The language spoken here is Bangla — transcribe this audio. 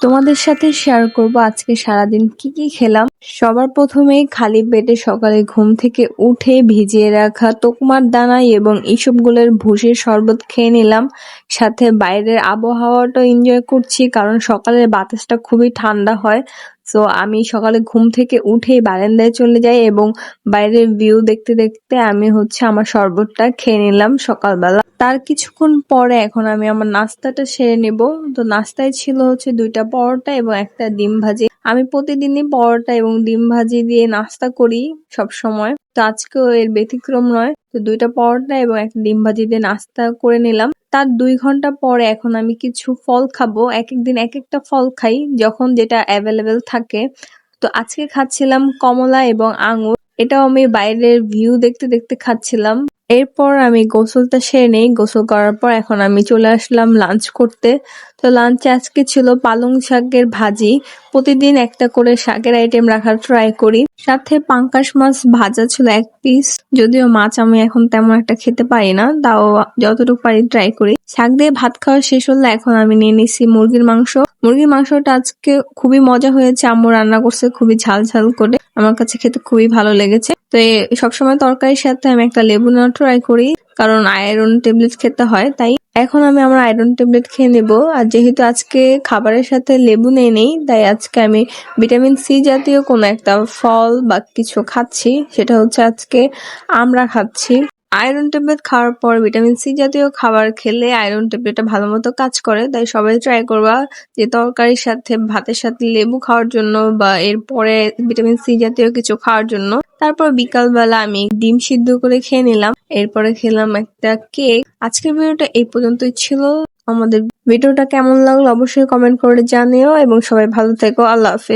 তোমাদের সাথে শেয়ার করব আজকে সারাদিন কি খেলাম। সবার প্রথমেই খালি পেটে সকালে ঘুম থেকে উঠে ভিজিয়ে রাখা তোকমার দানা এবং ইসবগুলের ভুসির শরবত খেয়ে নিলাম। সাথে বাইরের আবহাওয়াটা এনজয় করছি, কারণ সকালের বাতাসটা খুবই ঠান্ডা হয়। তো আমি সকালে ঘুম থেকে উঠেই বারান্দায় চলে যাই এবং বাইরের ভিউ দেখতে দেখতে আমি আমার শরবতটা খেয়ে নিলাম সকালবেলা। তার কিছুক্ষণ পরে এখন আমি আমার নাস্তাটা সেরে নেব। তো নাস্তায় ছিল 2টা পরোটা এবং একটা ডিম ভাজি। আমি প্রতিদিনই পরোটা এবং ডিম ভাজি দিয়ে নাস্তা করি সব সময়, তো আজকেও এর ব্যতিক্রম নয়। তো 2টা পরোটা এবং একটা ডিম ভাজি দিয়ে নাস্তা করে নিলাম। তার 2 ঘন্টা পরে এখন আমি কিছু ফল খাবো। এক এক দিন এক একটা ফল খাই, যখন যেটা অ্যাভেলেবেল থাকে। তো আজকে খাচ্ছিলাম কমলা এবং আঙ্গুর। এটাও আমি বাইরের ভিউ দেখতে দেখতে খাচ্ছিলাম। এরপর আমি গোসলটা সেরে নেই। গোসল করার পর এখন আমি চলে আসলাম লাঞ্চ করতে। তো লাঞ্চে আজকে ছিল পালং শাকের ভাজি। প্রতিদিন একটা করে শাকের আইটেম রাখার ট্রাই করি। সাথে পাঙ্কাশ মাছ ভাজা ছিল 1 পিস। যদিও মাছ আমি এখন তেমন একটা খেতে পারি না, তাও যতটুকু পারি ট্রাই করি। শাক দিয়ে ভাত খাওয়া শেষ হলে এখন আমি নিয়ে নিছি মুরগির মাংস। মুরগির মাংসটা আজকে খুবই মজা হয়েছে, আম্মু রান্না করছে খুবই ঝাল ঝাল করে। আমার কাছে খেতে খুবই ভালো লেগেছে। তো সবসময় তরকারির সাথে আমি একটা লেবু নেওয়ার ট্রাই করি, কারণ আয়রন ট্যাবলেট খেতে হয় তাই। এখন আমি আমার আয়রন ট্যাবলেট খেয়ে নেব। আর যেহেতু আজকে খাবারের সাথে লেবু নেই, তাই আজকে আমি ভিটামিন সি জাতীয় কোনো একটা ফল বা কিছু খাচ্ছি। সেটা আজকে আমরা খাচ্ছি। আয়রন ট্যাবলেট খাওয়ার পর ভিটামিন সি জাতীয় খাবার খেলে আয়রন ট্যাবলেটটা ভালো মতো কাজ করে, তাই সবাই ট্রাই করবা যে তরকারির সাথে ভাতের সাথে লেবু খাওয়ার জন্য বা এরপরে ভিটামিন সি জাতীয় কিছু খাওয়ার জন্য। তারপর বিকালবেলা আমি ডিম সিদ্ধ করে খেয়ে নিলাম। এরপরে খেলাম একটা কেক। আজকের ভিডিওটা এই পর্যন্তই ছিল। আমাদের ভিডিওটা কেমন লাগলো অবশ্যই কমেন্ট করে জানিও এবং সবাই ভালো থেকো। আল্লাহ হাফেজ।